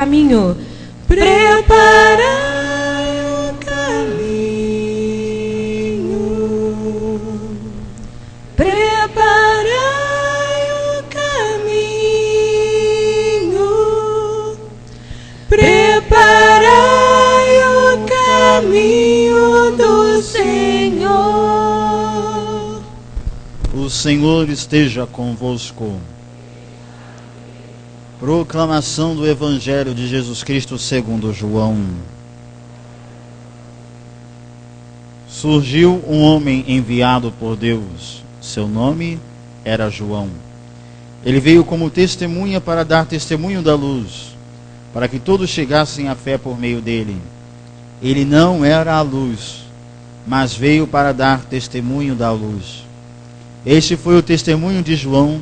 caminho. Preparai o caminho. Preparai o caminho. Preparai o caminho do Senhor. O Senhor esteja convosco. Proclamação do Evangelho de Jesus Cristo segundo João. Surgiu um homem enviado por Deus. Seu nome era João. Ele veio como testemunha para dar testemunho da luz, para que todos chegassem à fé por meio dele. Ele não era a luz, mas veio para dar testemunho da luz. Este foi o testemunho de João,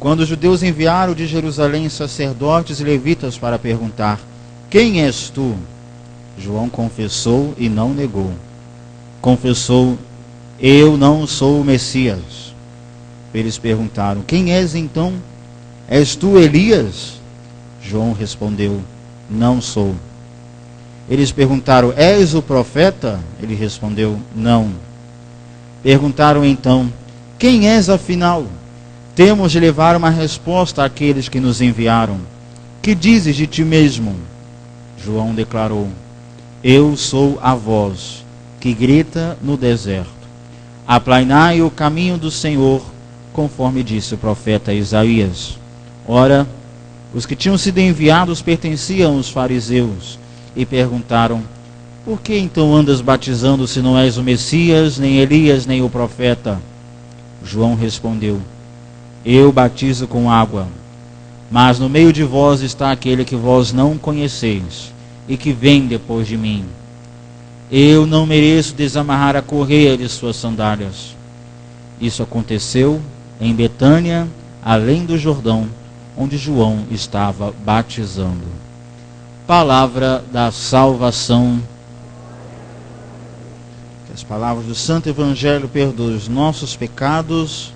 quando os judeus enviaram de Jerusalém sacerdotes e levitas para perguntar: quem és tu? João confessou e não negou. Confessou: eu não sou o Messias. Eles perguntaram: quem és então? És tu Elias? João respondeu: não sou. Eles perguntaram: és o profeta? Ele respondeu: não. Perguntaram então: quem és afinal? Temos de levar uma resposta àqueles que nos enviaram. Que dizes de ti mesmo? João declarou: eu sou a voz que grita no deserto: aplainai o caminho do Senhor, conforme disse o profeta Isaías. Ora, os que tinham sido enviados pertenciam aos fariseus e perguntaram: por que então andas batizando se não és o Messias, nem Elias, nem o profeta? João respondeu: eu batizo com água, mas no meio de vós está aquele que vós não conheceis e que vem depois de mim. Eu não mereço desamarrar a correia de suas sandálias. Isso aconteceu em Betânia, além do Jordão, onde João estava batizando. Palavra da salvação. Que as palavras do Santo Evangelho perdoem os nossos pecados.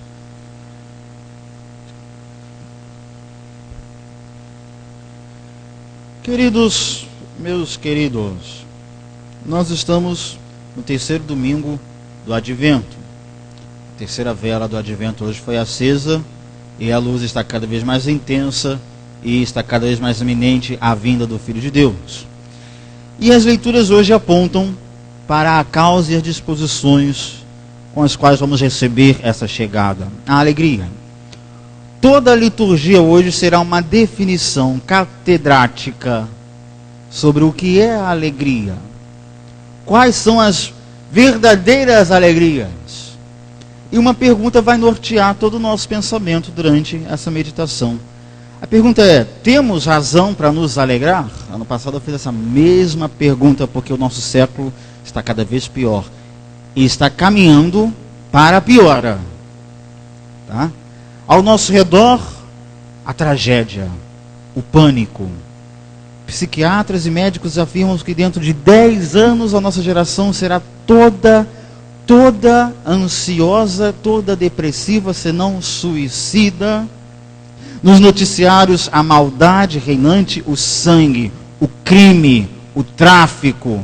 Queridos, meus queridos, nós estamos no terceiro domingo do Advento. A terceira vela do Advento hoje foi acesa e a luz está cada vez mais intensa e está cada vez mais iminente a vinda do Filho de Deus. E as leituras hoje apontam para a causa e as disposições com as quais vamos receber essa chegada, a alegria. Toda a liturgia hoje será uma definição catedrática sobre o que é a alegria. Quais são as verdadeiras alegrias? E uma pergunta vai nortear todo o nosso pensamento durante essa meditação. A pergunta é: temos razão para nos alegrar? Ano passado eu fiz essa mesma pergunta porque o nosso século está cada vez pior. E está caminhando para a piora. Tá? Ao nosso redor, a tragédia, o pânico. Psiquiatras e médicos afirmam que dentro de 10 anos a nossa geração será toda ansiosa, toda depressiva, senão suicida. Nos noticiários, a maldade reinante, o sangue, o crime, o tráfico.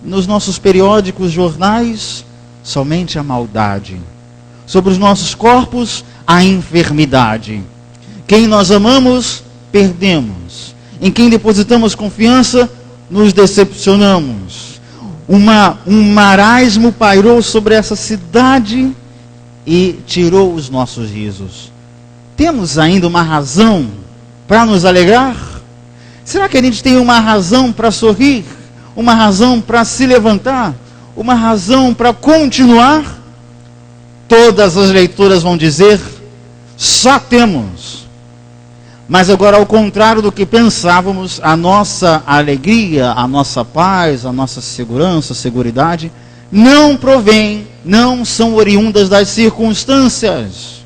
Nos nossos periódicos, jornais, somente a maldade. Sobre os nossos corpos, a enfermidade. Quem nós amamos, perdemos. Em quem depositamos confiança, nos decepcionamos. Um marasmo pairou sobre essa cidade e tirou os nossos risos. Temos ainda uma razão para nos alegrar? Será que a gente tem uma razão para sorrir? Uma razão para se levantar? Uma razão para continuar? Todas as leituras vão dizer: só temos. Mas agora, ao contrário do que pensávamos, a nossa alegria, a nossa paz, a nossa segurança, seguridade, não provém, não são oriundas das circunstâncias.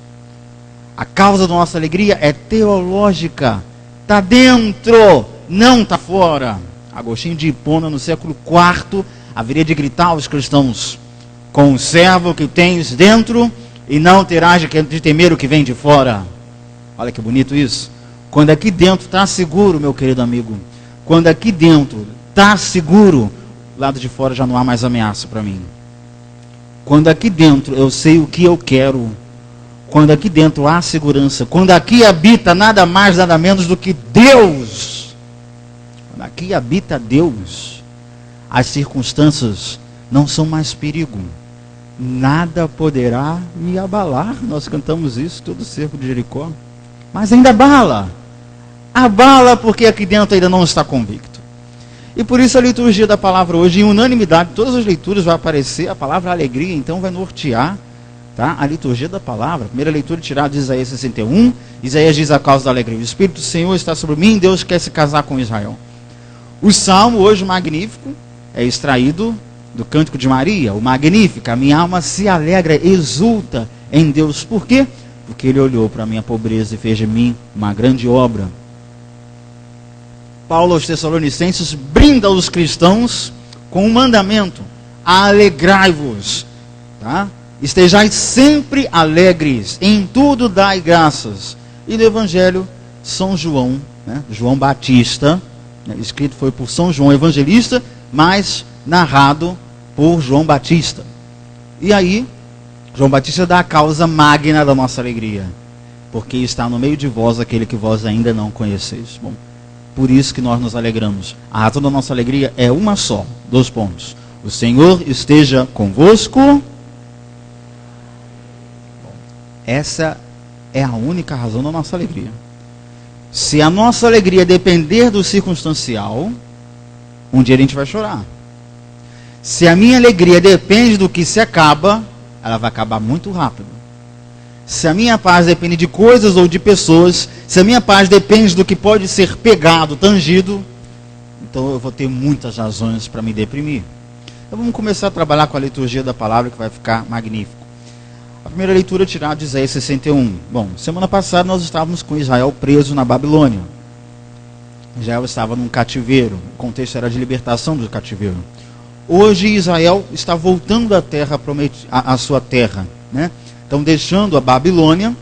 A causa da nossa alegria é teológica, está dentro, não está fora. Agostinho de Hipona, no século IV, haveria de gritar aos cristãos: conserva o que tens dentro e não terás de temer o que vem de fora. Olha que bonito isso. Quando aqui dentro está seguro, meu querido amigo, quando aqui dentro está seguro, lado de fora já não há mais ameaça para mim. Quando aqui dentro eu sei o que eu quero, quando aqui dentro há segurança, quando aqui habita nada mais, nada menos do que Deus, quando aqui habita Deus, as circunstâncias não são mais perigo. Nada poderá me abalar. Nós cantamos isso, todo o cerco de Jericó. Mas ainda abala. Abala porque aqui dentro ainda não está convicto. E por isso a liturgia da palavra hoje, em unanimidade, todas as leituras vai aparecer a palavra alegria, então vai nortear, tá? A liturgia da palavra. A primeira leitura tirada de Isaías 61. Isaías diz a causa da alegria: o Espírito do Senhor está sobre mim, Deus quer se casar com Israel. O salmo hoje magnífico é extraído do Cântico de Maria, o Magnífica. A minha alma se alegra, exulta em Deus. Por quê? Porque Ele olhou para a minha pobreza e fez de mim uma grande obra. Paulo aos Tessalonicenses brinda os cristãos com um mandamento: alegrai-vos, tá? Estejais sempre alegres, em tudo dai graças. E no Evangelho, São João, né? João Batista, né? Escrito foi por São João Evangelista, mas narrado por João Batista. E aí, João Batista dá a causa magna da nossa alegria: porque está no meio de vós aquele que vós ainda não conheceis. Bom, por isso que nós nos alegramos. A razão da nossa alegria é uma só, 2 pontos: o Senhor esteja convosco. Bom, essa é a única razão da nossa alegria. Se a nossa alegria depender do circunstancial, um dia a gente vai chorar. Se a minha alegria depende do que se acaba, ela vai acabar muito rápido. Se a minha paz depende de coisas ou de pessoas, se a minha paz depende do que pode ser pegado, tangido, então eu vou ter muitas razões para me deprimir. Então vamos começar a trabalhar com a liturgia da palavra, que vai ficar magnífico. A primeira leitura tirada de Isaías 61. Bom, semana passada nós estávamos com Israel preso na Babilônia. Israel estava num cativeiro. O contexto era de libertação do cativeiro. Hoje Israel está voltando à terra à sua terra, né? Então, deixando a Babilônia,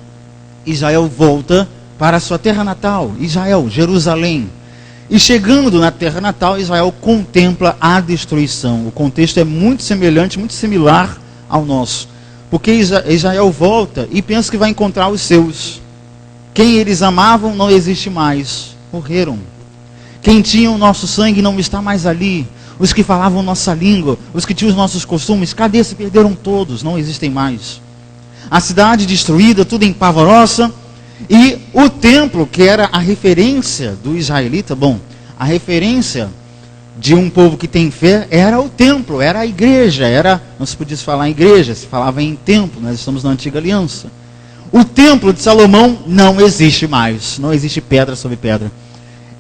Israel volta para a sua terra natal, Israel, Jerusalém. E chegando na terra natal, Israel contempla a destruição. O contexto é muito semelhante, muito similar ao nosso. Porque Israel volta e pensa que vai encontrar os seus. Quem eles amavam não existe mais, morreram. Quem tinha o nosso sangue não está mais ali. Os que falavam nossa língua, os que tinham os nossos costumes, cadê? Se perderam todos, não existem mais. A cidade destruída, tudo em pavorosa. E o templo, que era a referência do israelita, bom, a referência de um povo que tem fé era o templo, era a igreja, não se podia falar em igreja, se falava em templo, nós estamos na antiga aliança. O templo de Salomão não existe mais, não existe pedra sobre pedra.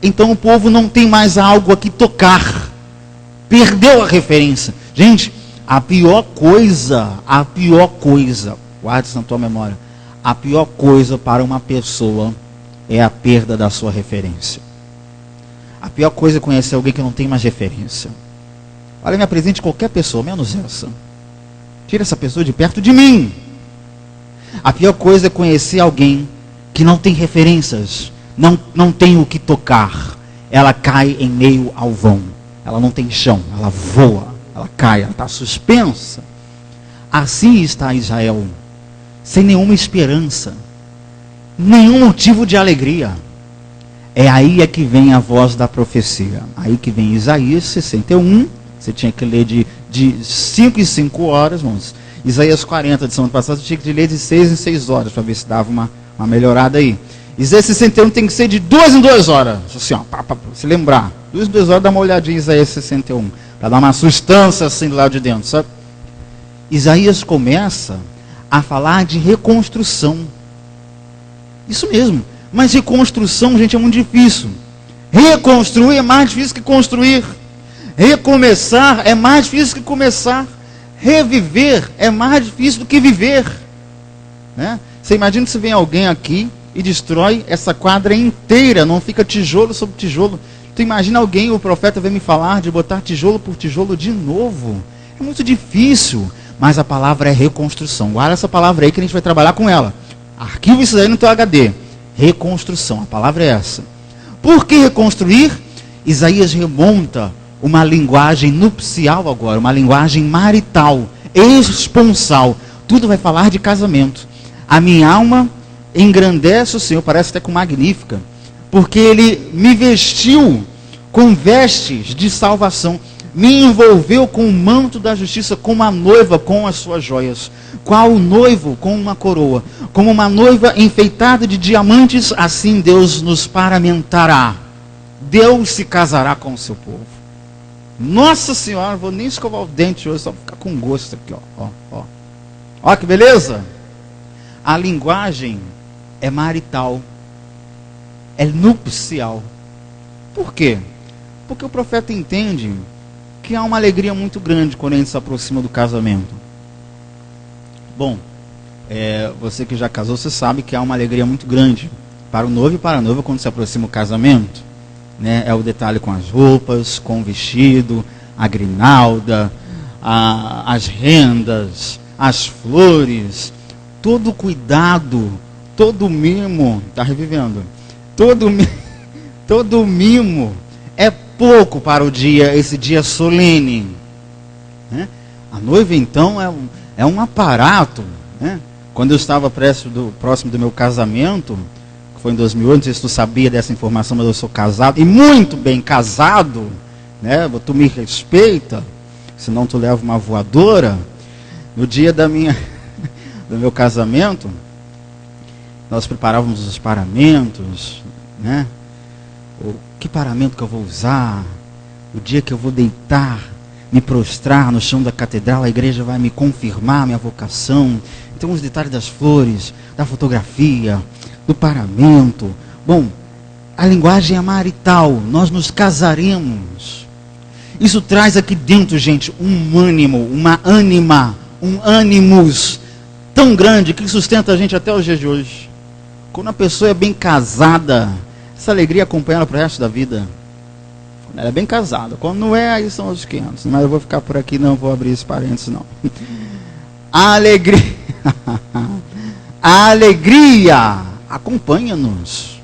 Então o povo não tem mais algo a que tocar. Perdeu a referência. Gente, a pior coisa, guarde isso na tua memória, a pior coisa para uma pessoa é a perda da sua referência. A pior coisa é conhecer alguém que não tem mais referência. Olha, me apresente qualquer pessoa, menos essa. Tira essa pessoa de perto de mim. A pior coisa é conhecer alguém que não tem referências, não tem o que tocar. Ela cai em meio ao vão. Ela não tem chão, ela voa, ela cai, ela está suspensa. Assim está Israel, sem nenhuma esperança, nenhum motivo de alegria. É aí é que vem a voz da profecia. Aí que vem Isaías 61, você tinha que ler de 5 em 5 horas, vamos. Isaías 40 de semana passada, você tinha que ler de 6 em 6 horas, para ver se dava uma melhorada aí. Isaías 61 tem que ser de 2 em 2 horas, assim, ó, para se lembrar. 2 em 2 horas, dá uma olhadinha em Isaías 61, para dar uma sustância assim do lado de dentro, sabe? Isaías começa a falar de reconstrução. Isso mesmo. Mas reconstrução, gente, é muito difícil. Reconstruir é mais difícil que construir. Recomeçar é mais difícil que começar. Reviver é mais difícil do que viver, né? Você imagina se vem alguém aqui e destrói essa quadra inteira, não fica tijolo sobre tijolo. Tu imagina alguém, o profeta vem me falar de botar tijolo por tijolo de novo. É muito difícil, mas a palavra é reconstrução. Guarda essa palavra aí que a gente vai trabalhar com ela. Arquiva isso aí no teu HD. Reconstrução, a palavra é essa. Por que reconstruir? Isaías remonta uma linguagem nupcial agora, uma linguagem marital, esponsal. Tudo vai falar de casamento. A minha alma engrandece o Senhor, parece até com magnífica, porque Ele me vestiu com vestes de salvação, me envolveu com o manto da justiça, como a noiva com as suas joias, qual o noivo com uma coroa, como uma noiva enfeitada de diamantes, assim Deus nos paramentará. Deus se casará com o seu povo. Nossa Senhora, não vou nem escovar o dente hoje, só para ficar com gosto aqui, ó. Ó que beleza! A linguagem é marital, é nupcial. Por quê? Porque o profeta entende que há uma alegria muito grande quando a gente se aproxima do casamento. Bom, você que já casou, você sabe que há uma alegria muito grande para o noivo e para a noiva quando se aproxima o casamento. Né? É o detalhe com as roupas, com o vestido, a grinalda, as rendas, as flores, todo o cuidado, todo o mimo, está revivendo, todo o mimo é pouco para o dia, esse dia solene. Né? A noiva então é um aparato. Né? Quando eu estava próximo do meu casamento, que foi em 2008, não sei se tu sabia dessa informação, mas eu sou casado, e muito bem casado, né? Tu me respeita, senão tu leva uma voadora. No dia do meu casamento, nós preparávamos os paramentos, né? Que paramento que eu vou usar? O dia que eu vou deitar, me prostrar no chão da catedral, a igreja vai me confirmar minha vocação. Então os detalhes das flores, da fotografia, do paramento. Bom, a linguagem é marital, nós nos casaremos. Isso traz aqui dentro, gente, um ânimo, uma ânima, um ânimos tão grande que sustenta a gente até os dias de hoje. Quando a pessoa é bem casada, essa alegria acompanha ela para o resto da vida. Quando ela é bem casada. Quando não é, aí são os 500. Mas eu vou ficar por aqui, não vou abrir esse parênteses, não. A alegria, a alegria acompanha-nos.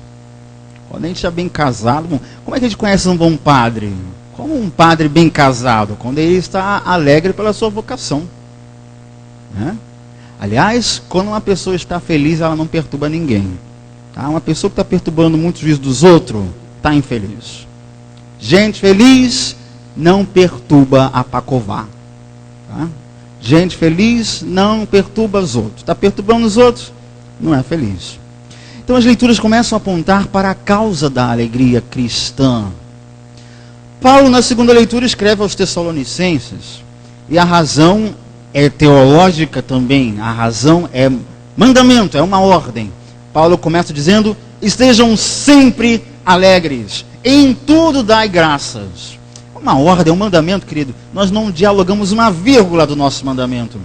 Quando a gente é bem casado, como é que a gente conhece um bom padre? Como um padre bem casado? Quando ele está alegre pela sua vocação. Né? Aliás, quando uma pessoa está feliz, ela não perturba ninguém. Tá? Uma pessoa que está perturbando muito o juízo dos outros, está infeliz. Gente feliz não perturba a Pacová. Tá? Gente feliz não perturba os outros. Está perturbando os outros, não é feliz. Então as leituras começam a apontar para a causa da alegria cristã. Paulo, na segunda leitura, escreve aos Tessalonicenses. E a razão é teológica também. A razão é mandamento, é uma ordem. Paulo começa dizendo: estejam sempre alegres, em tudo dai graças. Uma ordem, um mandamento, querido. Nós não dialogamos uma vírgula do nosso mandamento.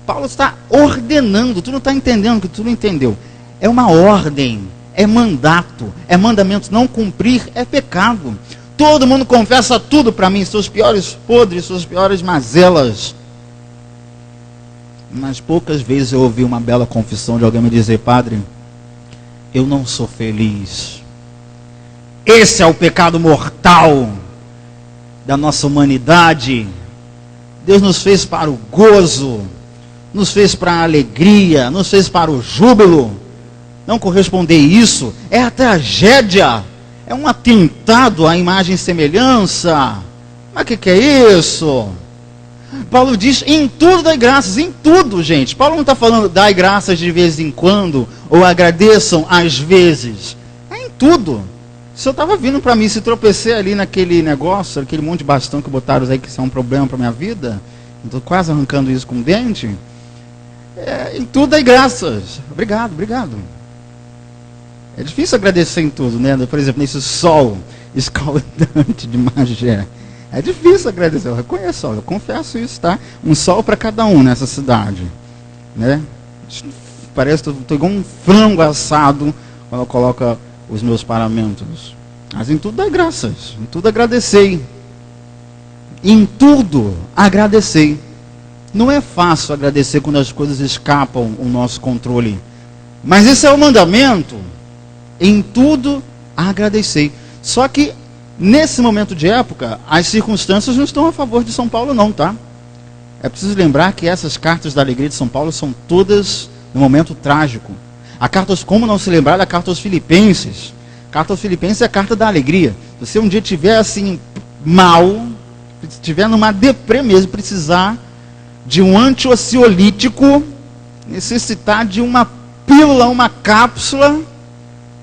Paulo está ordenando, tu não está entendendo, que tu não entendeu. É uma ordem, é mandato, é mandamento. Não cumprir é pecado. Todo mundo confessa tudo para mim, seus piores podres, suas piores mazelas. Mas poucas vezes eu ouvi uma bela confissão de alguém me dizer: padre, eu não sou feliz. Esse é o pecado mortal da nossa humanidade. Deus nos fez para o gozo, nos fez para a alegria, nos fez para o júbilo. Não corresponder isso é a tragédia, é um atentado à imagem e semelhança. Mas o que é isso? Paulo diz: em tudo dai graças, em tudo, gente. Paulo não está falando dai graças de vez em quando, ou agradeçam às vezes. É em tudo. Se eu estava vindo para mim, se tropecei ali naquele negócio, aquele monte de bastão que botaram aí, que isso é um problema para a minha vida, estou quase arrancando isso com o dente. Em tudo dai graças. Obrigado, obrigado. É difícil agradecer em tudo, né? Por exemplo, nesse sol escaldante de Magé. É difícil agradecer, eu reconheço, eu confesso isso, tá? Um sol para cada um nessa cidade, né? Parece que estou igual um frango assado quando eu coloco os meus paramentos. Mas em tudo dá graças, em tudo agradecei. Em tudo agradecei. Não é fácil agradecer quando as coisas escapam o nosso controle. Mas esse é o mandamento. em tudo agradecei. Só que, nesse momento de época, as circunstâncias não estão a favor de São Paulo não, tá? É preciso lembrar que essas cartas da alegria de São Paulo são todas no momento trágico. A carta, como não se lembrar da carta aos Filipenses? A carta aos Filipenses é a carta da alegria. Se você um dia estiver assim, mal, estiver numa deprê mesmo, precisar de um antiociolítico, necessitar de uma pílula, uma cápsula,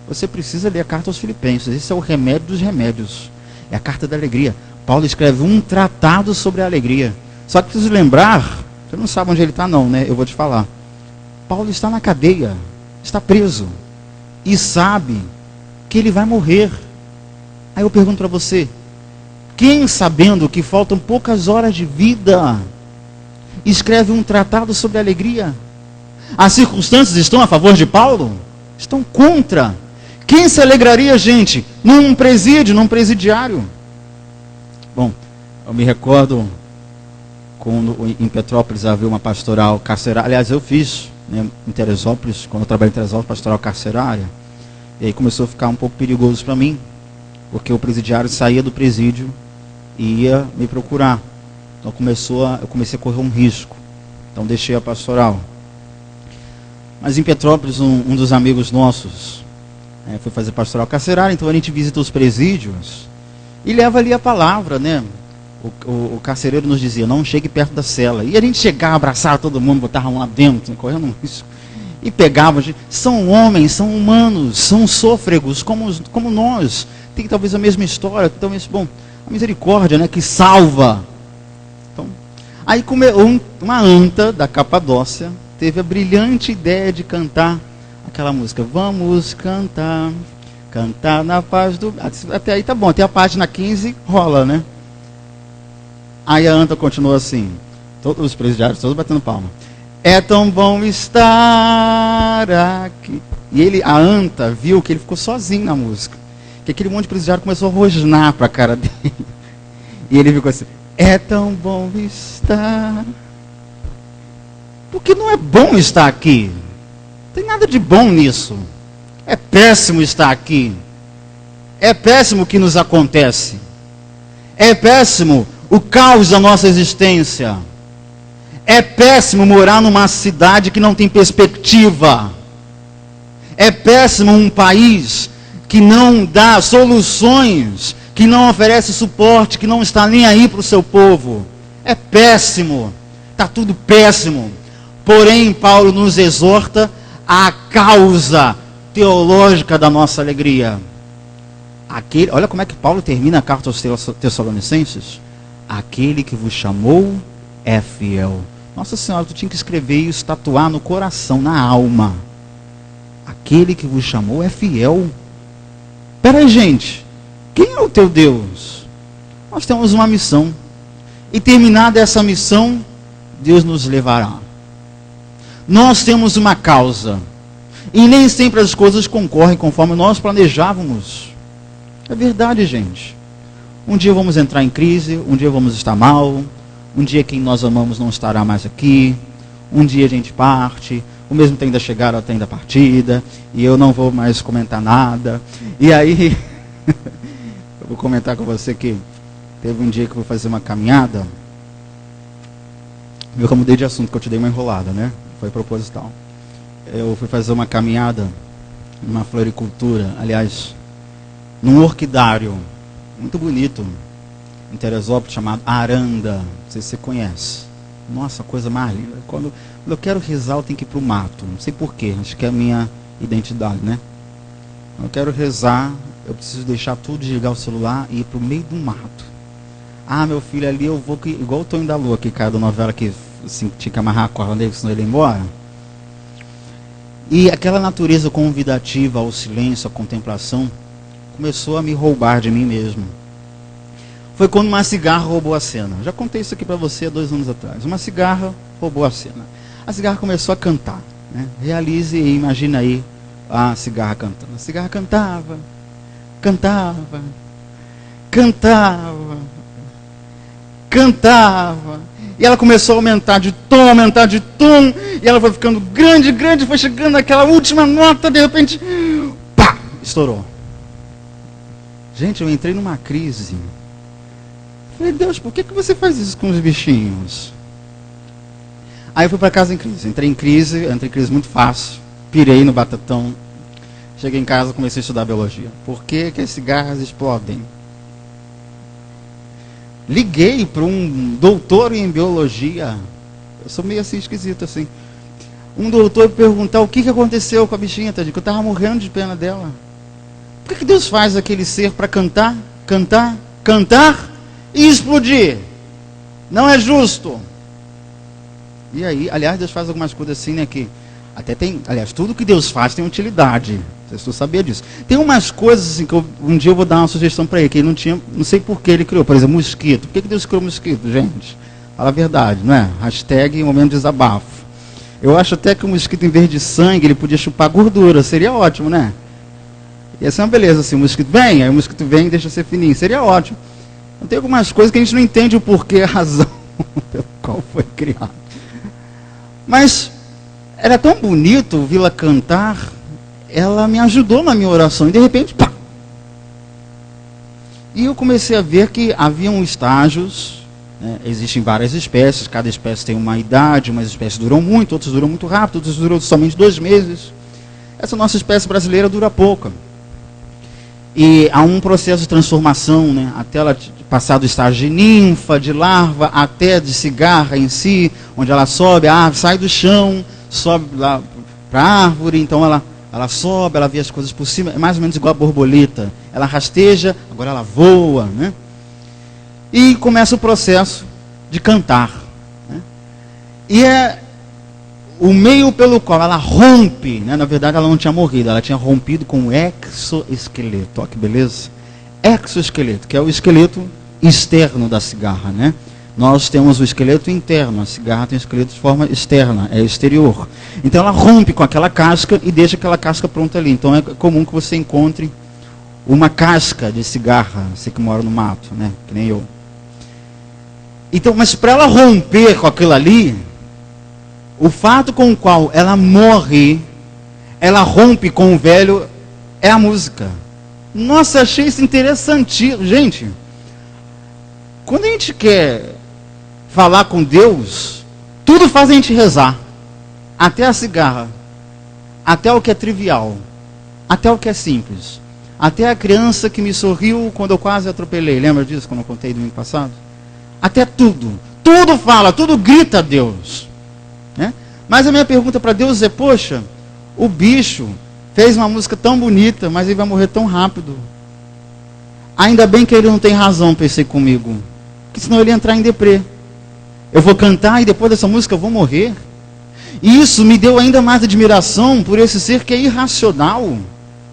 você precisa ler a carta aos Filipenses. Esse é o remédio dos remédios. É a carta da alegria. Paulo escreve um tratado sobre a alegria. Só que preciso lembrar, você não sabe onde ele está não, né? Eu vou te falar. Paulo está na cadeia, está preso, e sabe que ele vai morrer. Aí eu pergunto para você, quem, sabendo que faltam poucas horas de vida, escreve um tratado sobre a alegria? As circunstâncias estão a favor de Paulo? Estão contra. Quem se alegraria, gente, num presídio, num presidiário? Bom, eu me recordo quando em Petrópolis havia uma pastoral carcerária. Aliás, eu fiz, né, em Teresópolis, quando eu trabalhei em Teresópolis, pastoral carcerária. E aí começou a ficar um pouco perigoso para mim, porque o presidiário saía do presídio e ia me procurar. Então eu comecei a correr um risco. Então deixei a pastoral. Mas em Petrópolis, um dos amigos nossos foi fazer pastoral carcerária, então a gente visita os presídios e leva ali a palavra, né? O carcereiro nos dizia, não chegue perto da cela. E a gente chegava, abraçava todo mundo, botava lá dentro, correndo um risco. E pegava, são homens, são humanos, são sôfregos, como nós. Tem talvez a mesma história, talvez, bom, a misericórdia, né, que salva. Então, aí uma anta da Capadócia teve a brilhante ideia de cantar aquela música. Vamos cantar, cantar na paz do... Até aí tá bom, até a página 15 rola, né? Aí a anta continuou assim, todos os presidiários, todos batendo palma. É tão bom estar aqui. E a anta viu que ele ficou sozinho na música. Que aquele monte de presidiário começou a rosnar para a cara dele. E ele ficou assim, é tão bom estar... Porque não é bom estar aqui. Não tem nada de bom nisso. É péssimo estar aqui. É péssimo o que nos acontece. É péssimo o caos da nossa existência. É péssimo morar numa cidade que não tem perspectiva. É péssimo um país que não dá soluções, que não oferece suporte, que não está nem aí para o seu povo. É péssimo. Está tudo péssimo. Porém, Paulo nos exorta à causa teológica da nossa alegria. Olha como é que Paulo termina a carta aos Tessalonicenses. Aquele que vos chamou é fiel. Nossa Senhora, tu tinha que escrever isso, tatuar no coração, na alma. Aquele que vos chamou é fiel. Peraí, gente. Quem é o teu Deus? Nós temos uma missão. E terminada essa missão, Deus nos levará. Nós temos uma causa. E nem sempre as coisas concorrem conforme nós planejávamos. É verdade, gente. Um dia vamos entrar em crise, um dia vamos estar mal, um dia quem nós amamos não estará mais aqui, um dia a gente parte, o mesmo tem da chegada, tem da partida, e eu não vou mais comentar nada. E aí, eu vou comentar com você que teve um dia que eu fui fazer uma caminhada, viu que eu mudei de assunto, que eu te dei uma enrolada, né? Foi proposital. Eu fui fazer uma caminhada numa floricultura, aliás, num orquidário, muito bonito, em Teresópolis, chamado Aranda. Não sei se você conhece. Nossa, coisa mais linda. Quando eu quero rezar, eu tenho que ir para o mato. Não sei porquê, acho que é a minha identidade, né? Quando eu quero rezar, eu preciso deixar tudo, desligar o celular e ir para o meio do mato. Ah, meu filho, ali eu vou, igual o Tonho da Lua, que caiu da novela, que assim, tinha que amarrar a corda dele, senão ele ia embora. E aquela natureza convidativa ao silêncio, à contemplação, começou a me roubar de mim mesmo. Foi quando uma cigarra roubou a cena. Já contei isso aqui para você há 2 anos atrás. Uma cigarra roubou a cena. A cigarra começou a cantar, né? Realize e imagina aí a cigarra cantando. A cigarra cantava, cantava, cantava, cantava. E ela começou a aumentar de tom, e ela foi ficando grande, foi chegando naquela última nota, de repente, pá, estourou. Gente, eu entrei numa crise. Falei, Deus, por que você faz isso com os bichinhos? Aí eu fui para casa em crise. Entrei em crise muito fácil. Pirei no batatão. Cheguei em casa e comecei a estudar biologia. Por que as cigarras explodem? Liguei para um doutor em biologia. Eu sou meio assim esquisito assim. Um doutor perguntar o que aconteceu com a bichinha, tadinha, que eu estava morrendo de pena dela. Por que Deus faz aquele ser para cantar, cantar, cantar e explodir? Não é justo. E aí, aliás, Deus faz algumas coisas assim, né, que até tem, aliás, tudo que Deus faz tem utilidade. Vocês não sabiam disso. Tem umas coisas assim que um dia eu vou dar uma sugestão para ele, que ele não tinha, não sei por que ele criou. Por exemplo, mosquito. Por que Deus criou mosquito, gente? Fala a verdade, não é? Hashtag momento de desabafo. Eu acho até que o mosquito, em vez de sangue, ele podia chupar gordura. Seria ótimo, né? Ia ser uma beleza assim, o mosquito vem, aí o mosquito vem e deixa ser fininho. Seria ótimo. Então, tem algumas coisas que a gente não entende o porquê, a razão pelo qual foi criado. Mas era tão bonito ouvi-la cantar, ela me ajudou na minha oração. E de repente, pá! E eu comecei a ver que haviam estágios, né? Existem várias espécies, cada espécie tem uma idade, umas espécies duram muito, outras duram muito rápido, outras duram somente 2 meses. Essa nossa espécie brasileira dura pouco. E há um processo de transformação, né? Até ela passar do estágio de ninfa, de larva, até de cigarra em si, onde ela sobe, a árvore sai do chão, sobe lá para a árvore, então ela sobe, ela vê as coisas por cima, é mais ou menos igual a borboleta. Ela rasteja, agora ela voa, né? E começa o processo de cantar, né? E é o meio pelo qual ela rompe, né? Na verdade ela não tinha morrido, ela tinha rompido com o exoesqueleto. Olha que beleza. Exoesqueleto, que é o esqueleto externo da cigarra, né? Nós temos o esqueleto interno, a cigarra tem o esqueleto de forma externa, é exterior. Então ela rompe com aquela casca e deixa aquela casca pronta ali. Então é comum que você encontre uma casca de cigarra, você que mora no mato, né? Que nem eu. Então, mas para ela romper com aquilo ali, o fato com o qual ela morre, ela rompe com o velho, é a música. Nossa, achei isso interessante. Gente, quando a gente quer falar com Deus, tudo faz a gente rezar. Até a cigarra. Até o que é trivial. Até o que é simples. Até a criança que me sorriu quando eu quase atropelei. Lembra disso quando eu contei domingo passado? Até tudo. Tudo fala, tudo grita a Deus. Né? Mas a minha pergunta para Deus é, poxa, o bicho fez uma música tão bonita, mas ele vai morrer tão rápido. Ainda bem que ele não tem razão, pensei comigo. Porque senão ele ia entrar em deprê. Eu vou cantar e depois dessa música eu vou morrer. E isso me deu ainda mais admiração por esse ser que é irracional.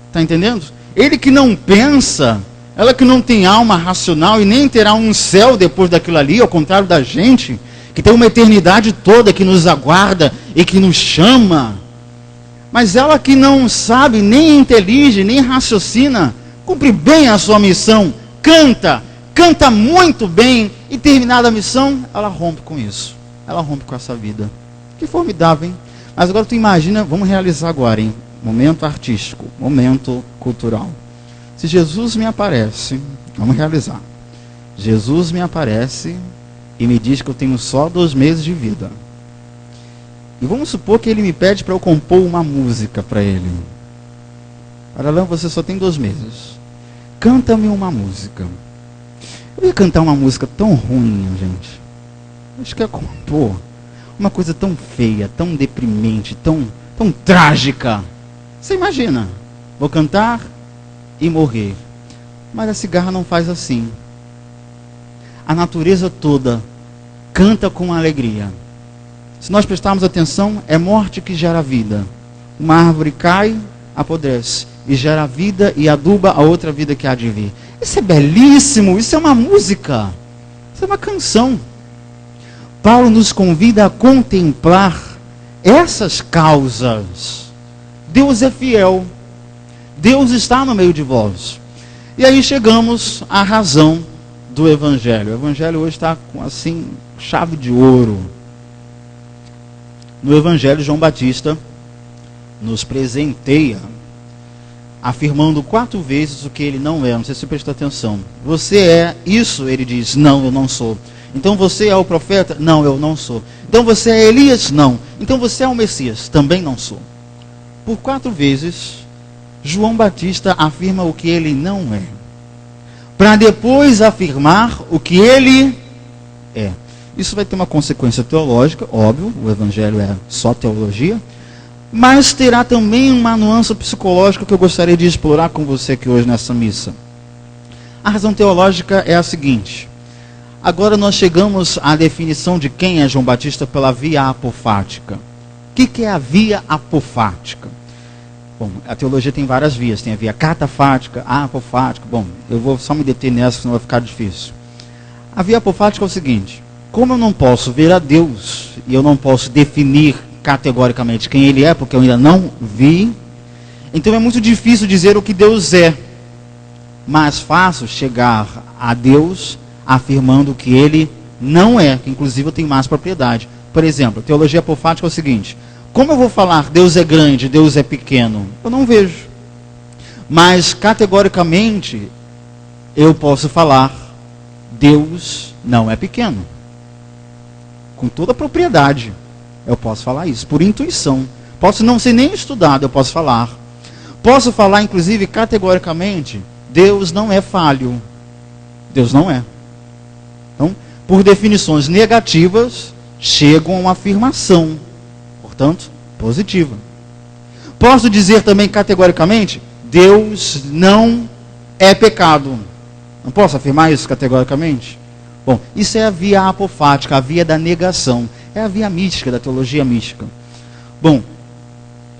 Está entendendo? Ele que não pensa, ela que não tem alma racional e nem terá um céu depois daquilo ali, ao contrário da gente, que tem uma eternidade toda que nos aguarda e que nos chama. Mas ela que não sabe, nem intelige, nem raciocina, cumpre bem a sua missão, canta muito bem, e terminada a missão, ela rompe com isso. Ela rompe com essa vida. Que formidável, hein? Mas agora tu imagina, vamos realizar agora, hein? Momento artístico, momento cultural. Se Jesus me aparece, vamos realizar. Jesus me aparece e me diz que eu tenho só 2 meses de vida. E vamos supor que ele me pede para eu compor uma música para ele. Aralão, você só tem 2 meses. Canta-me uma música. Eu ia cantar uma música tão ruim, gente. Acho que ia compor uma coisa tão feia, tão deprimente, tão trágica. Você imagina, vou cantar e morrer. Mas a cigarra não faz assim. A natureza toda canta com alegria. Se nós prestarmos atenção, é morte que gera vida. Uma árvore cai, apodrece, e gera vida e aduba a outra vida que há de vir. Isso é belíssimo, isso é uma música, isso é uma canção. Paulo nos convida a contemplar essas causas. Deus é fiel, Deus está no meio de vós. E aí chegamos à razão do Evangelho. O Evangelho hoje está com assim, chave de ouro. No Evangelho, João Batista nos presenteia afirmando 4 vezes o que ele não é. Não sei se você prestou atenção. Você é isso, ele diz. Não, eu não sou. Então você é o profeta? Não, eu não sou. Então você é Elias? Não. Então você é o Messias? Também não sou. Por 4 vezes, João Batista afirma o que ele não é, para depois afirmar o que ele é. Isso vai ter uma consequência teológica, óbvio, o evangelho é só teologia, mas terá também uma nuance psicológica que eu gostaria de explorar com você aqui hoje nessa missa. A razão teológica é a seguinte: agora nós chegamos à definição de quem é João Batista pela via apofática. O que é a via apofática? Bom, a teologia tem várias vias. Tem a via catafática, a apofática. Bom, eu vou só me deter nessa, senão vai ficar difícil. A via apofática é o seguinte: como eu não posso ver a Deus, e eu não posso definir categoricamente quem Ele é, porque eu ainda não vi, então é muito difícil dizer o que Deus é. Mais fácil chegar a Deus afirmando que Ele não é, que inclusive eu tenho mais propriedade. Por exemplo, a teologia apofática é o seguinte: como eu vou falar Deus é grande, Deus é pequeno? Eu não vejo. Mas categoricamente eu posso falar Deus não é pequeno. Com toda a propriedade eu posso falar isso, por intuição. Posso não ser nem estudado, eu posso falar. Posso falar inclusive categoricamente Deus não é falho. Deus não é. Então, por definições negativas, chegam a uma afirmação, portanto, positiva. Posso dizer também categoricamente, Deus não é pecado. Não posso afirmar isso categoricamente? Bom, isso é a via apofática, a via da negação. É a via mística, da teologia mística. Bom,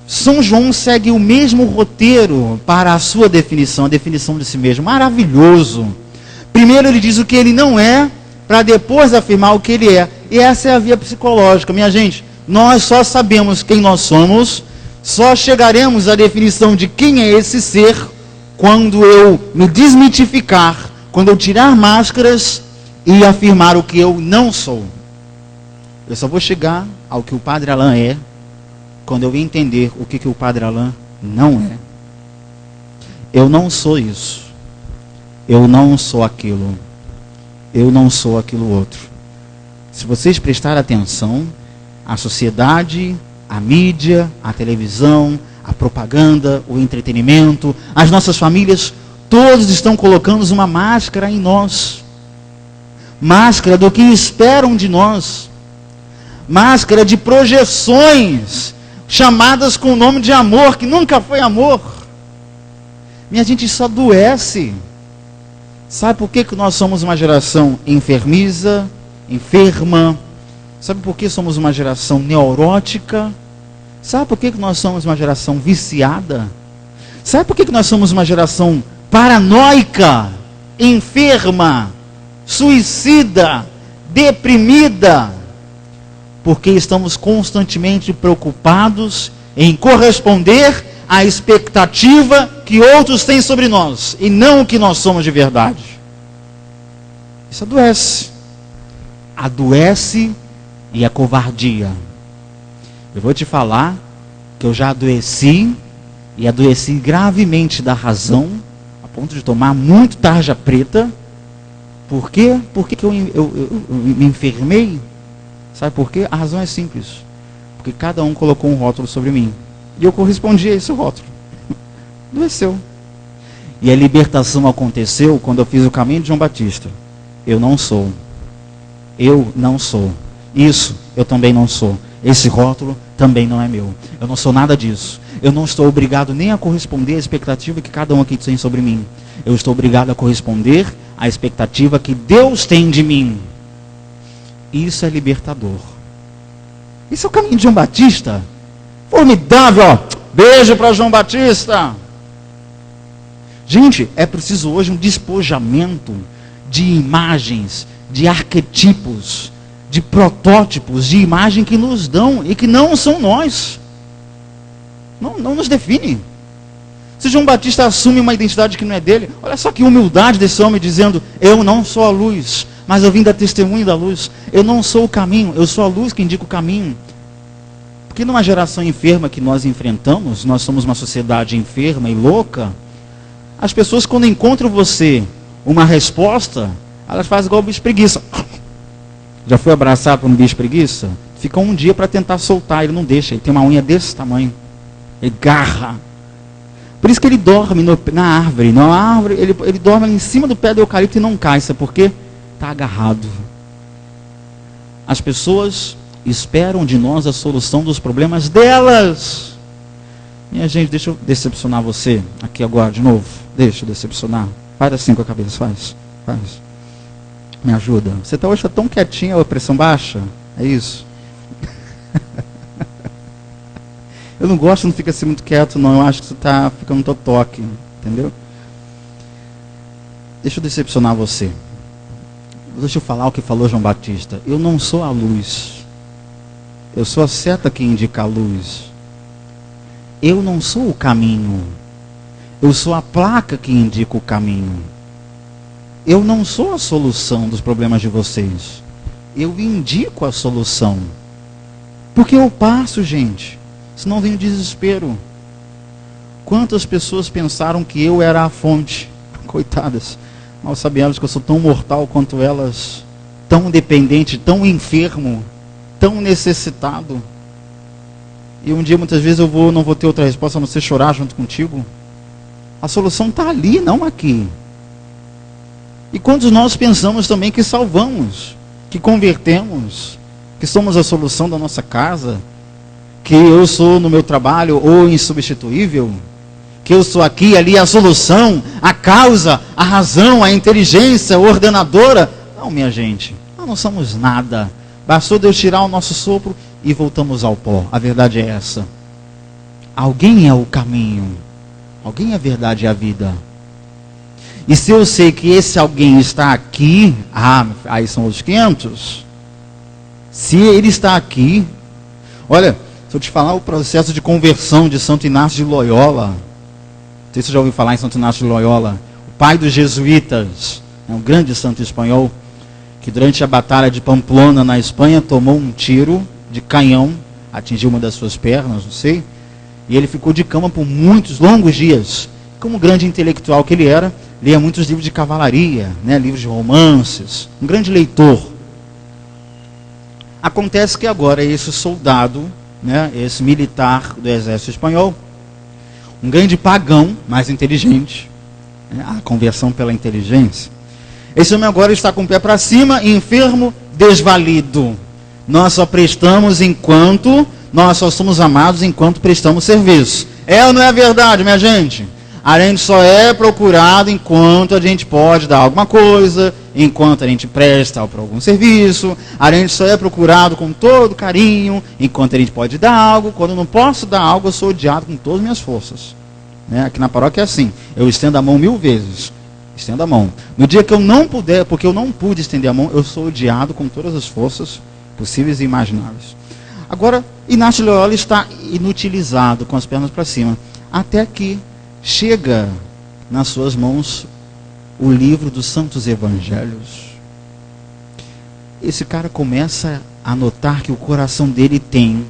São João segue o mesmo roteiro para a sua definição, a definição de si mesmo. Maravilhoso. Primeiro ele diz o que ele não é, para depois afirmar o que ele é. E essa é a via psicológica. Minha gente, nós só sabemos quem nós somos, só chegaremos à definição de quem é esse ser quando eu me desmitificar, quando eu tirar máscaras e afirmar o que eu não sou. Eu só vou chegar ao que o Padre Alain é quando eu entender o que o Padre Alain não é. Eu não sou isso. Eu não sou aquilo. Eu não sou aquilo outro. Se vocês prestarem atenção, a sociedade, a mídia, a televisão, a propaganda, o entretenimento, as nossas famílias, todos estão colocando uma máscara em nós. Máscara do que esperam de nós. Máscara de projeções chamadas com o nome de amor, que nunca foi amor. Minha gente, isso adoece. Sabe por que nós somos uma geração enfermiza, enferma? Sabe por que somos uma geração neurótica? Sabe por que nós somos uma geração viciada? Sabe por que nós somos uma geração paranoica, enferma, suicida, deprimida? Porque estamos constantemente preocupados em corresponder à expectativa que outros têm sobre nós, e não o que nós somos de verdade. Isso adoece. Adoece e é covardia. Eu vou te falar que eu já adoeci, e adoeci gravemente da razão, a ponto de tomar muito tarja preta. Por quê? Por que eu me enfermei? Sabe por quê? A razão é simples. Porque cada um colocou um rótulo sobre mim. E eu correspondi a esse rótulo. Adoeceu. E a libertação aconteceu quando eu fiz o caminho de João Batista. Eu não sou. Eu não sou. Isso eu também não sou. Esse rótulo também não é meu. Eu não sou nada disso. Eu não estou obrigado nem a corresponder à expectativa que cada um aqui tem sobre mim. Eu estou obrigado a corresponder à expectativa que Deus tem de mim. Isso é libertador. Isso é o caminho de João Batista. Formidável, ó. Beijo para João Batista. Gente, é preciso hoje um despojamento de imagens, de arquetipos, de protótipos, de imagem que nos dão e que não são nós. Não nos define. Se João Batista assume uma identidade que não é dele, olha só que humildade desse homem dizendo: eu não sou a luz, mas eu vim dar testemunho da luz. Eu não sou o caminho, eu sou a luz que indica o caminho. Porque numa geração enferma que nós enfrentamos, nós somos uma sociedade enferma e louca, as pessoas quando encontram você uma resposta, elas fazem igual o bicho preguiça. Já foi abraçado por um bicho preguiça? Fica um dia para tentar soltar, ele não deixa, ele tem uma unha desse tamanho. Ele garra. Por isso que ele dorme na árvore. Na árvore, ele dorme ali em cima do pé do eucalipto e não cai. Sabe por quê? Está agarrado. As pessoas esperam de nós a solução dos problemas delas. Minha gente, deixa eu decepcionar você aqui agora de novo. Deixa eu decepcionar. Faz assim com a cabeça, faz. Me ajuda. Você hoje está tão quietinho, a pressão baixa? É isso? Eu não gosto, não fica assim muito quieto, não. Eu acho que você está ficando totoque, entendeu? Deixa eu decepcionar você. Deixa eu falar o que falou João Batista. Eu não sou a luz. Eu sou a seta que indica a luz. Eu não sou o caminho. Eu sou a placa que indica o caminho. Eu não sou a solução dos problemas de vocês. Eu indico a solução. Porque eu passo, gente. Senão vem o desespero. Quantas pessoas pensaram que eu era a fonte? Coitadas. Mal sabem elas que eu sou tão mortal quanto elas. Tão dependente, tão enfermo, tão necessitado. E um dia muitas vezes eu não vou ter outra resposta a não ser chorar junto contigo. A solução está ali, não aqui. E quantos nós pensamos também que salvamos, que convertemos, que somos a solução da nossa casa, que eu sou no meu trabalho ou insubstituível, que eu sou aqui, ali a solução, a causa, a razão, a inteligência, a ordenadora. Não, minha gente, nós não somos nada. Bastou Deus tirar o nosso sopro e voltamos ao pó. A verdade é essa. Alguém é o caminho, alguém é a verdade e a vida. E se eu sei que esse alguém está aqui, aí são os 500. Se ele está aqui, olha, se eu te falar o processo de conversão de Santo Inácio de Loyola, não sei se você já ouviu falar em Santo Inácio de Loyola, o pai dos jesuítas, um grande santo espanhol, que durante a batalha de Pamplona na Espanha tomou um tiro de canhão, atingiu uma das suas pernas, não sei, e ele ficou de cama por muitos longos dias. Como grande intelectual que ele era, lia muitos livros de cavalaria, livros de romances, um grande leitor. Acontece que agora esse soldado, esse militar do exército espanhol, um grande pagão, mais inteligente, a conversão pela inteligência, esse homem agora está com o pé para cima, enfermo, desvalido. Nós só prestamos nós só somos amados enquanto prestamos serviço. É ou não é verdade, minha gente? A gente só é procurado enquanto a gente pode dar alguma coisa, enquanto a gente presta por algum serviço. A gente só é procurado com todo carinho, enquanto a gente pode dar algo. Quando eu não posso dar algo, eu sou odiado com todas as minhas forças. Aqui na paróquia é assim, eu estendo a mão 1000 vezes. Estendo a mão. No dia que eu não puder, porque eu não pude estender a mão, eu sou odiado com todas as forças possíveis e imagináveis. Agora, Inácio de Loyola está inutilizado, com as pernas para cima, até que chega nas suas mãos o livro dos Santos Evangelhos. Esse cara começa a notar que o coração dele tem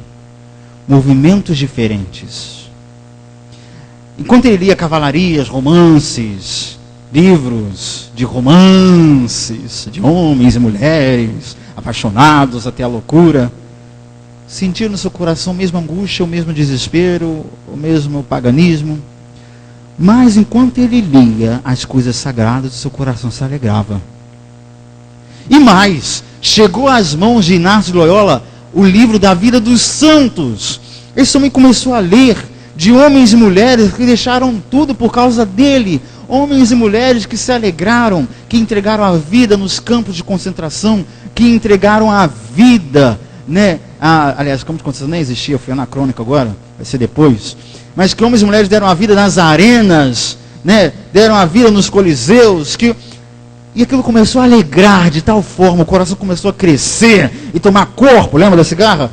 movimentos diferentes. Enquanto ele lia cavalarias, romances, livros de romances, de homens e mulheres, apaixonados até a loucura, sentia no seu coração a mesma angústia, o mesmo desespero, o mesmo paganismo. Mas enquanto ele lia as coisas sagradas, o seu coração se alegrava. E mais, chegou às mãos de Inácio de Loyola o livro da vida dos santos. Esse homem começou a ler de homens e mulheres que deixaram tudo por causa dele. Homens e mulheres que se alegraram, que entregaram a vida nos campos de concentração, que entregaram a vida, aliás, o campo de concentração nem existia, foi anacrônico agora, vai ser depois. Mas que homens e mulheres deram a vida nas arenas, deram a vida nos coliseus, e aquilo começou a alegrar de tal forma, o coração começou a crescer e tomar corpo, lembra da cigarra?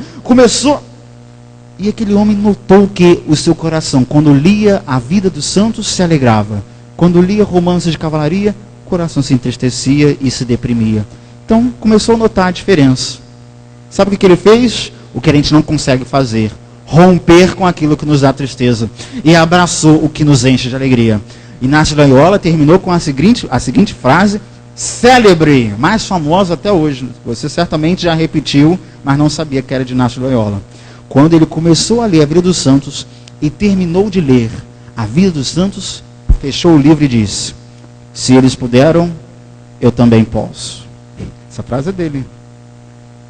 E aquele homem notou que o seu coração, quando lia a vida dos santos, se alegrava. Quando lia romances de cavalaria, o coração se entristecia e se deprimia. Então, começou a notar a diferença. Sabe o que ele fez? O que a gente não consegue fazer. romper com aquilo que nos dá tristeza e abraçou o que nos enche de alegria. Inácio de Loyola terminou com a seguinte frase, célebre, mais famosa até hoje. Você certamente já repetiu, mas não sabia que era de Inácio de Loyola. Quando ele começou a ler a vida dos santos e terminou de ler a vida dos santos, fechou o livro e disse: se eles puderam, eu também posso. Essa frase é dele.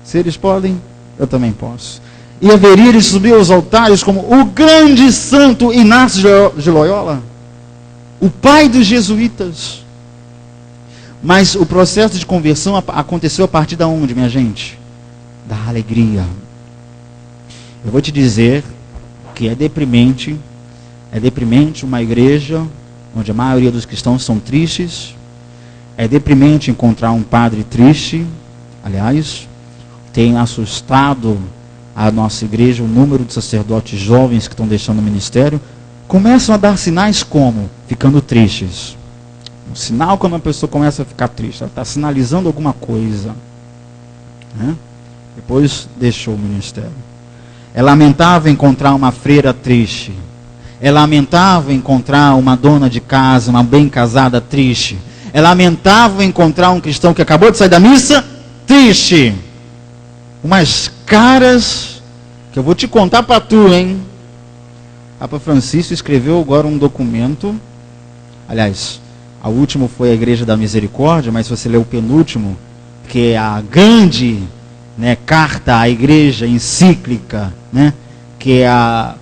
Se eles podem, eu também posso. E haveria ele subir aos altares como o grande santo Inácio de Loyola, o pai dos jesuítas. Mas o processo de conversão aconteceu a partir de onde, minha gente? Da alegria. Eu vou te dizer que é deprimente uma igreja onde a maioria dos cristãos são tristes. É deprimente encontrar um padre triste. Aliás, tem assustado a nossa igreja o número de sacerdotes jovens que estão deixando o ministério. Começam a dar sinais como? Ficando tristes. Um sinal quando uma pessoa começa a ficar triste. Ela está sinalizando alguma coisa. Né? Depois deixou o ministério. É lamentável encontrar uma freira triste. É lamentável encontrar uma dona de casa, uma bem casada triste. É lamentável encontrar um cristão que acabou de sair da missa triste. Umas caras que eu vou te contar para tu, hein? Papa Francisco escreveu agora um documento. Aliás, a última foi a Igreja da Misericórdia, mas se você ler o penúltimo, que é a grande, né, carta à Igreja, encíclica, né, que é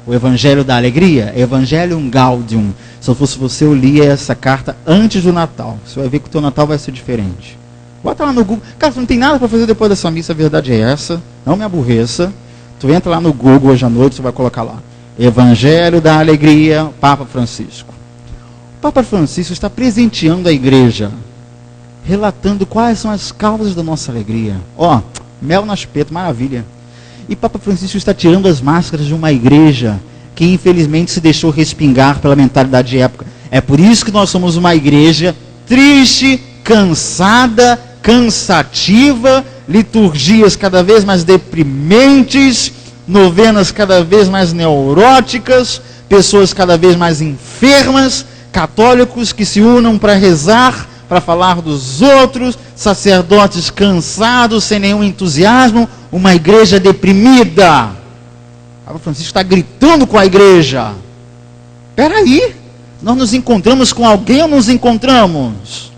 o Evangelho da Alegria, Evangelium Gaudium. Se eu fosse você, eu lia essa carta antes do Natal. Você vai ver que o teu Natal vai ser diferente. Bota lá no Google. Cara, você não tem nada para fazer depois dessa missa, a verdade é essa. Não me aborreça. Tu entra lá no Google hoje à noite, você vai colocar lá Evangelho da Alegria, Papa Francisco. O Papa Francisco está presenteando a igreja, relatando quais são as causas da nossa alegria. Ó, mel no espeto, maravilha. E Papa Francisco está tirando as máscaras de uma igreja que infelizmente se deixou respingar pela mentalidade de época. É por isso que nós somos uma igreja triste, cansada, cansativa, liturgias cada vez mais deprimentes, novenas cada vez mais neuróticas, pessoas cada vez mais enfermas, católicos que se unam para rezar, para falar dos outros, sacerdotes cansados, sem nenhum entusiasmo, uma igreja deprimida. O Papa Francisco está gritando com a igreja. Espera aí, nós nos encontramos com alguém ou nos encontramos?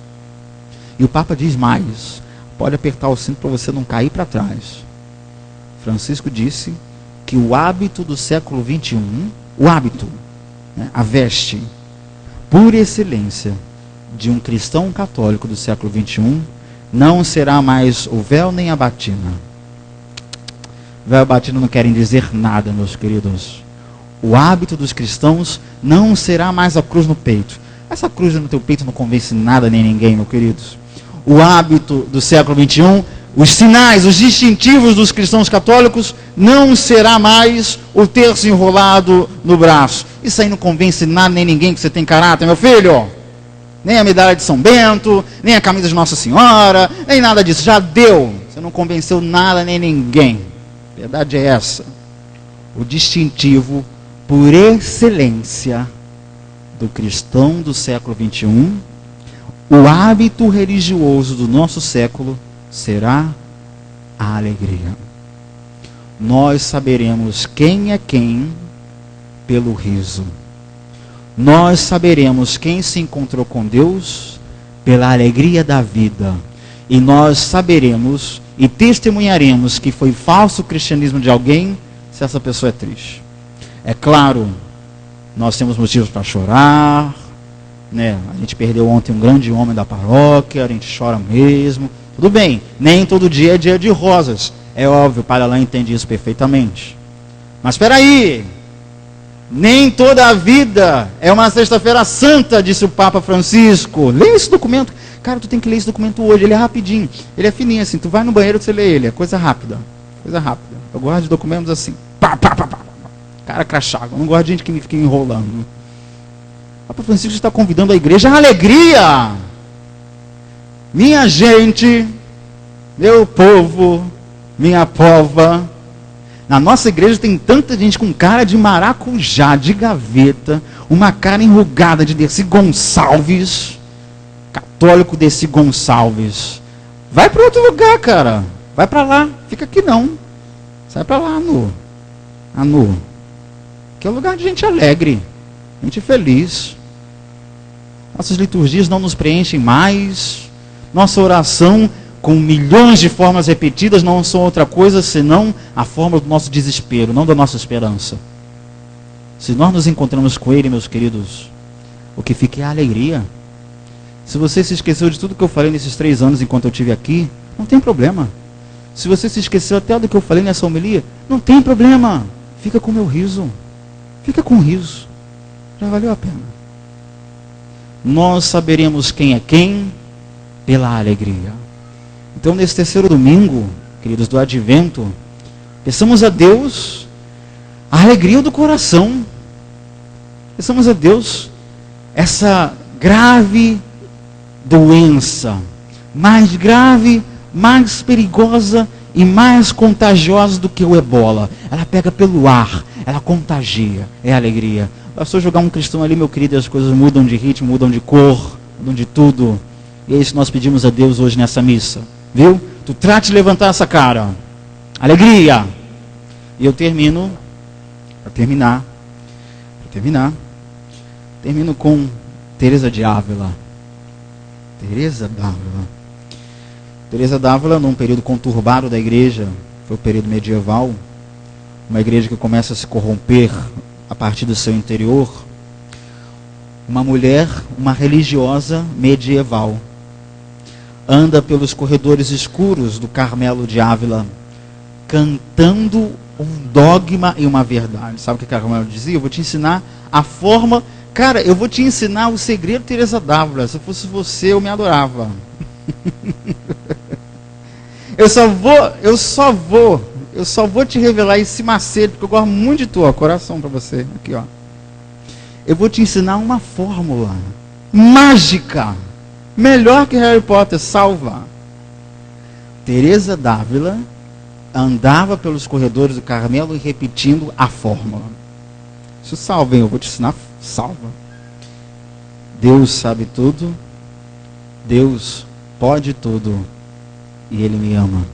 E o Papa diz mais, pode apertar o cinto para você não cair para trás. Francisco disse que o hábito do século XXI, o hábito, né, a veste, por excelência, de um cristão católico do século XXI, não será mais o véu nem a batina. Véu e batina não querem dizer nada, meus queridos. O hábito dos cristãos não será mais a cruz no peito. Essa cruz no teu peito não convence nada nem ninguém, meus queridos. O hábito do século XXI, os sinais, os distintivos dos cristãos católicos, não será mais o terço enrolado no braço. Isso aí não convence nada nem ninguém que você tem caráter, meu filho. Nem a medalha de São Bento, nem a camisa de Nossa Senhora, nem nada disso. Já deu. Você não convenceu nada nem ninguém. A verdade é essa. O distintivo por excelência do cristão do século XXI, o hábito religioso do nosso século será a alegria. Nós saberemos quem é quem pelo riso. Nós saberemos quem se encontrou com Deus pela alegria da vida. E nós saberemos e testemunharemos que foi falso o cristianismo de alguém se essa pessoa é triste. É claro, nós temos motivos para chorar, né? A gente perdeu ontem um grande homem da paróquia, a gente chora mesmo. Tudo bem, nem todo dia é dia de rosas. É óbvio, o Padre Alain entende isso perfeitamente. Mas espera aí, nem toda a vida é uma sexta-feira santa, disse o Papa Francisco. Leia esse documento. Cara, tu tem que ler esse documento hoje, ele é rapidinho. Ele é fininho assim, tu vai no banheiro e você lê ele, é coisa rápida. Coisa rápida. Eu gosto de documentos assim. Pá, pá, pá, pá. Cara crachado, eu não gosto de gente que me fica enrolando. O Papa Francisco está convidando a igreja à alegria. Minha gente, meu povo, minha pova, Na nossa igreja tem tanta gente com cara de maracujá, de gaveta, uma cara enrugada de Dercy Gonçalves, católico Dercy Gonçalves. Vai para outro lugar, cara. Vai para lá. Fica aqui não. Sai para lá, Anu. Que é um lugar de gente alegre, gente feliz. Nossas liturgias não nos preenchem mais. Nossa oração, com milhões de formas repetidas, não são outra coisa senão a forma do nosso desespero, não da nossa esperança. Se nós nos encontramos com Ele, meus queridos, o que fica é a alegria. Se você se esqueceu de tudo que eu falei nesses 3 anos enquanto eu estive aqui, não tem problema. Se você se esqueceu até do que eu falei nessa homilia, não tem problema. Fica com o meu riso. Fica com o riso. Já valeu a pena. Nós saberemos quem é quem pela alegria. Então, nesse terceiro domingo, queridos, do Advento, peçamos a Deus a alegria do coração. Peçamos a Deus essa grave doença, mais grave, mais perigosa e mais contagiosa do que o ebola. Ela pega pelo ar, ela contagia, é alegria. Basta jogar um cristão ali, meu querido, e as coisas mudam de ritmo, mudam de cor, mudam de tudo. E é isso que nós pedimos a Deus hoje nessa missa. Viu? Tu trate de levantar essa cara. Alegria. E eu termino com Teresa de Ávila. Teresa d'Ávila, num período conturbado da igreja, foi o período medieval, uma igreja que começa a se corromper a partir do seu interior, uma mulher, uma religiosa medieval, anda pelos corredores escuros do Carmelo de Ávila, cantando um dogma e uma verdade. Sabe o que Carmelo dizia? Eu vou te ensinar a forma... Cara, eu vou te ensinar o segredo, Teresa d'Ávila. Se eu fosse você, eu me adorava. Eu só vou te revelar esse macete, porque eu gosto muito de tu, ó, coração para você. Aqui, ó. Eu vou te ensinar uma fórmula mágica, melhor que Harry Potter, salva. Teresa d'Ávila andava pelos corredores do Carmelo repetindo a fórmula. Isso salva, hein? Eu vou te ensinar, salva. Deus sabe tudo, Deus pode tudo e Ele me ama.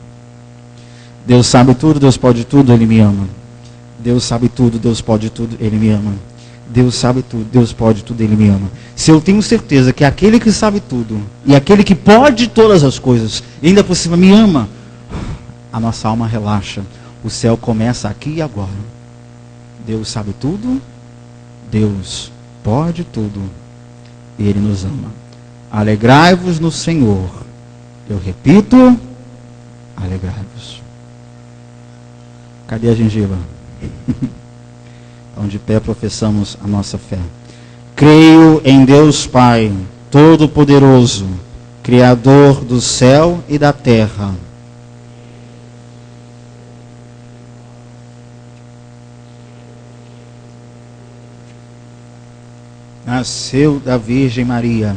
Deus sabe tudo, Deus pode tudo, Ele me ama. Deus sabe tudo, Deus pode tudo, Ele me ama. Deus sabe tudo, Deus pode tudo, Ele me ama. Se eu tenho certeza que aquele que sabe tudo e aquele que pode todas as coisas, e ainda por cima me ama, a nossa alma relaxa. O céu começa aqui e agora. Deus sabe tudo, Deus pode tudo e Ele nos ama. Alegrai-vos no Senhor. Eu repito, alegrai-vos. Cadê a gengiva? Então, de pé, professamos a nossa fé. Creio em Deus Pai, Todo-Poderoso, Criador do céu e da terra. Nasceu da Virgem Maria.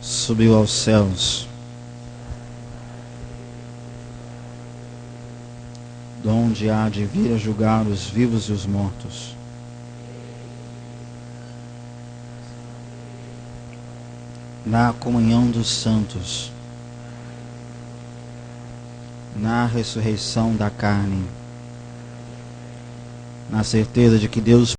Subiu aos céus, donde há de vir a julgar os vivos e os mortos. Na comunhão dos santos, na ressurreição da carne, na certeza de que Deus